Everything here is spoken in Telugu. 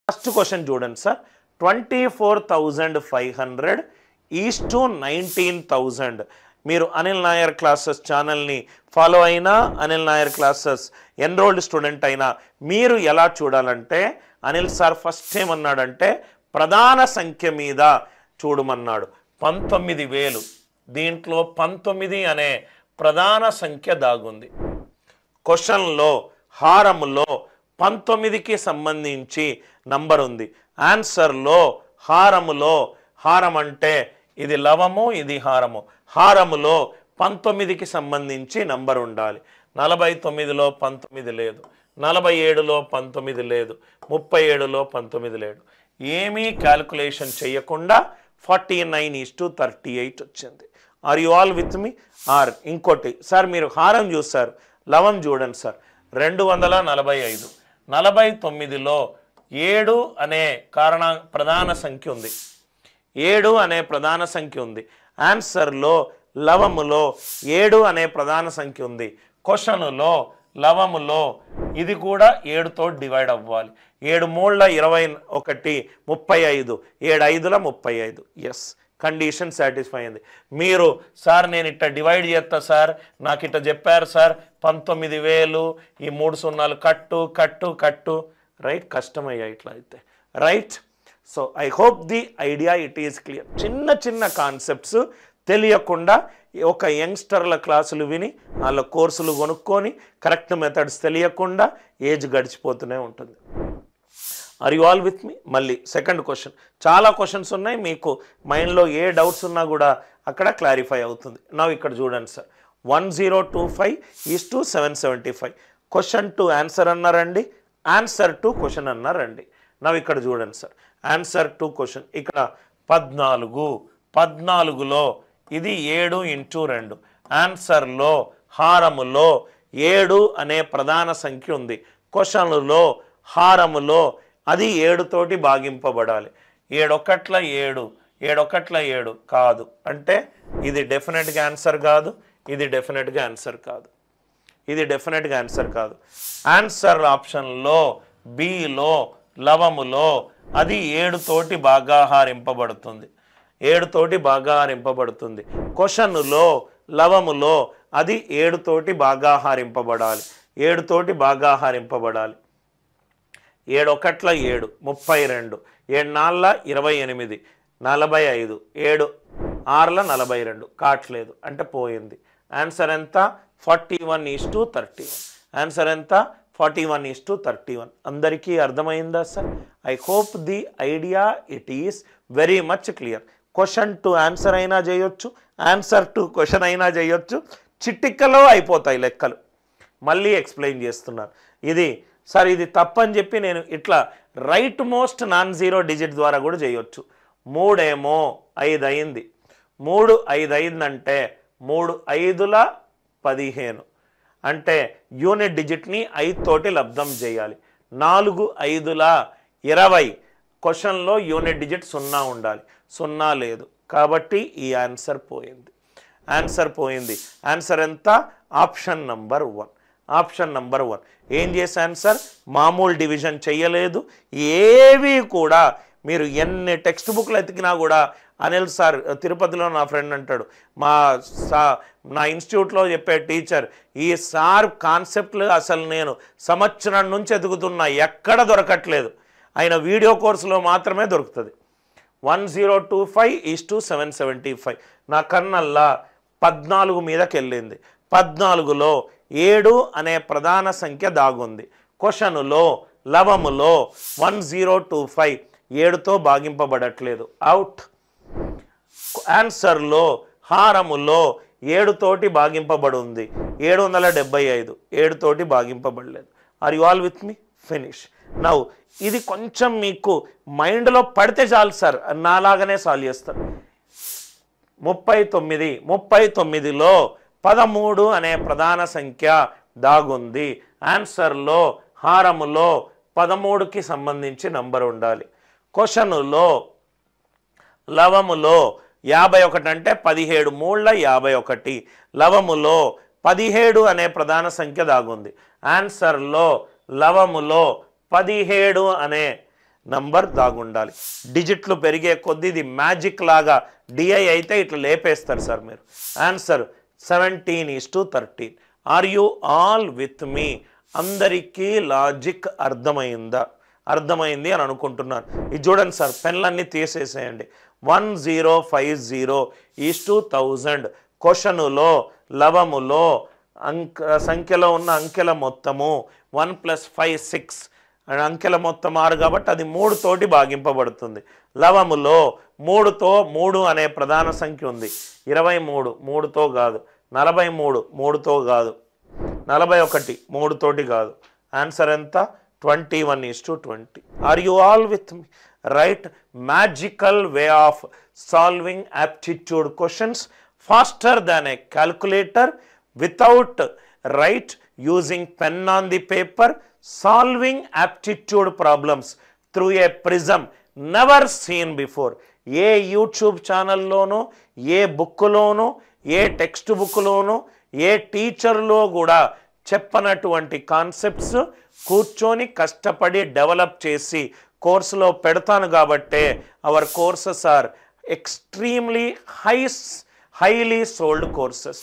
ఫస్ట్ క్వశ్చన్ చూడండి సార్ 24,500 ఈజ్ టు 19,000 మీరు అనిల్ నాయర్ క్లాసెస్ ఛానల్ని ఫాలో అయినా Anil Nair classes enrolled student అయినా మీరు ఎలా చూడాలంటే అనిల్ సార్ ఫస్ట్ ఏమన్నాడంటే ప్రధాన సంఖ్య మీద చూడమన్నాడు 19,000 దీంట్లో 19 అనే ప్రధాన సంఖ్య దాగుంది క్వశ్చన్లో హారములో 19కి సంబంధించి నంబర్ ఉంది ఆన్సర్లో హారములో హారం అంటే ఇది లవము ఇది హారము హారములో 19కి సంబంధించి నంబర్ ఉండాలి 49లో 19 లేదు 47లో 19 లేదు 37లో 19 లేదు ఏమీ క్యాల్కులేషన్ చేయకుండా 49:38 వచ్చింది are you all with me ఆర్ ఇంకోటి సార్ మీరు హారం చూస్తారు లవం చూడండి సార్ 245 49లో 7 అనే ప్రధాన సంఖ్య ఉంది 7 అనే ప్రధాన సంఖ్య ఉంది ఆన్సర్లో లవములో 7 అనే ప్రధాన సంఖ్య ఉంది క్వశ్చన్లో లవములో ఇది కూడా 7తో డివైడ్ అవ్వాలి 7 మూళ్ళ 21 35 7 5ల 35 ఎస్ కండిషన్ సాటిస్ఫై అయింది మీరు సార్ నేను ఇట్లా డివైడ్ చేస్తా సార్ నాకు ఇట్లా చెప్పారు సార్ 19,000 ఈ 3 సున్నాలు కట్టు కట్టు కట్టు రైట్ కష్టమయ్యా ఇట్లా అయితే right so I hope the idea it is clear చిన్న చిన్న కాన్సెప్ట్స్ తెలియకుండా ఒక యంగ్స్టర్ల క్లాసులు విని వాళ్ళ కోర్సులు కొనుక్కొని కరెక్ట్ మెథడ్స్ తెలియకుండా ఏజ్ గడిచిపోతూనే ఉంటుంది ఆర్ యు ఆల్ విత్ మీ మళ్ళీ సెకండ్ క్వశ్చన్ చాలా క్వశ్చన్స్ ఉన్నాయి మీకు మైండ్లో ఏ డౌట్స్ ఉన్నా కూడా అక్కడ క్లారిఫై అవుతుంది నా ఇక్కడ చూడండి సార్ 1025:775 క్వశ్చన్ టు ఆన్సర్ అన్నారండి ఆన్సర్ టు క్వశ్చన్ అన్నారండి నా ఇక్కడ చూడండి సార్ ఆన్సర్ టు క్వశ్చన్ ఇక్కడ 14లో ఇది 7x2 ఆన్సర్లో హారములో 7 అనే ప్రధాన సంఖ్య ఉంది క్వశ్చన్లో హారములో అది 7 తోటి భాగింపబడాలి 7 1 7 7 1 7 కాదు అంటే ఇది డెఫినెట్గా ఆన్సర్ కాదు ఇది డెఫినెట్గా ఆన్సర్ కాదు ఇది డెఫినెట్గా ఆన్సర్ కాదు ఆన్సర్ ఆప్షన్లో బిలో లవములో అది 7 తోటి భాగాహారింపబడుతుంది 7 తోటి భాగాహారింపబడుతుంది క్వశ్చన్లో లవములో అది 7 తోటి భాగాహారింపబడాలి 7 తోటి భాగాహారింపబడాలి 7 1 7 32 7 4 28 45 7 6 42 కాట్లేదు అంటే పోయింది ఆన్సర్ ఎంత 41:31 ఆన్సర్ ఎంత 41:31 అందరికీ అర్థమైందా sir I hope the idea it is very much clear question to answer అయినా చేయొచ్చు ఆన్సర్ టు క్వశ్చన్ అయినా చేయొచ్చు చిటికలో అయిపోతాయి లెక్కలు మళ్ళీ ఎక్స్ప్లెయిన్ చేస్తున్నాను ఇది సార్ ఇది తప్పని చెప్పి నేను ఇట్లా right most non zero digit ద్వారా కూడా చేయొచ్చు 3 ఏమో 5 అయింది 3 5 అయిందంటే 3 5ల 15 అంటే యూనిట్ డిజిట్ని 5 తోటి లబ్ధం చేయాలి 4 5ల 20 క్వశ్చన్లో యూనిట్ డిజిట్ 0 ఉండాలి 0 లేదు కాబట్టి ఈ ఆన్సర్ పోయింది ఆన్సర్ ఎంత ఆప్షన్ నంబర్ 1 ఆప్షన్ నంబర్ 1 ఏం చేశాను సార్ మామూలు డివిజన్ చెయ్యలేదు ఏవి కూడా మీరు ఎన్ని టెక్స్ట్ బుక్లు ఎతికినా కూడా అనిల్ సార్ తిరుపతిలో నా ఫ్రెండ్ అంటాడు నా ఇన్స్టిట్యూట్లో చెప్పే టీచర్ ఈ సార్ కాన్సెప్ట్లు అసలు నేను సంవత్సరం నుంచి ఎదుగుతున్నా ఎక్కడ దొరకట్లేదు ఆయన వీడియో కోర్సులో మాత్రమే దొరుకుతుంది 1025:775 నా కన్నల్లా 14 మీదకి వెళ్ళింది 14లో 7 అనే ప్రధాన సంఖ్య దాగుంది క్వశ్చన్లో లవములో 1025 7తో భాగింపబడట్లేదు అవుట్ ఆన్సర్లో హారములో 7 తోటి భాగింపబడి ఉంది 775 7 తోటి భాగింపబడలేదు are you all with me finish now ఇది కొంచెం మీకు మైండ్లో పడితే చాలు సార్ నాలాగానే సాల్వ్ చేస్తారు 39లో 13 అనే ప్రధాన సంఖ్య దాగుంది ఆన్సర్లో హారములో 13కి సంబంధించి నంబర్ ఉండాలి క్వశ్చన్లో లవములో 51 అంటే 17 మూళ్ళ 51 లవములో 17 అనే ప్రధాన సంఖ్య దాగుంది ఆన్సర్లో లవములో 17 అనే నంబర్ దాగుండాలి. డిజిట్లు పెరిగే కొద్దీ ఇది మ్యాజిక్ లాగా డిఐ అయితే ఇట్లా లేపేస్తారు సార్ మీరు. Answer 17:13. Are you all with me? అందరికీ లాజిక్ అర్థమైంది అని అనుకుంటున్నాను. ఇది చూడండి సార్, పెన్లన్నీ తీసేసేయండి. 1050:1000 క్వశ్చనులో లవములో సంఖ్యలో ఉన్న అంకెల మొత్తము 1 + 5 6 అంకెల మొత్తం 6 కాబట్టి అది 3 తోటి భాగింపబడుతుంది. లవములో 3తో 3 అనే ప్రధాన సంఖ్య ఉంది. 23 3తో కాదు, 43 3తో కాదు, 41 3 తోటి కాదు. ఆన్సర్ ఎంత? 21:20. Are you all with me? Right. Magical way of solving aptitude questions faster than a calculator, without using pen on the paper, solving aptitude problems through a prism never seen before. A YouTube ఛానల్లోనూ, A బుక్లోనూ, A text బుక్లోనూ, ఏ టీచర్లో కూడా చెప్పనటువంటి కాన్సెప్ట్స్ కూర్చొని కష్టపడి డెవలప్ చేసి కోర్సులో పెడతాను కాబట్టే our courses are extremely highly sold courses.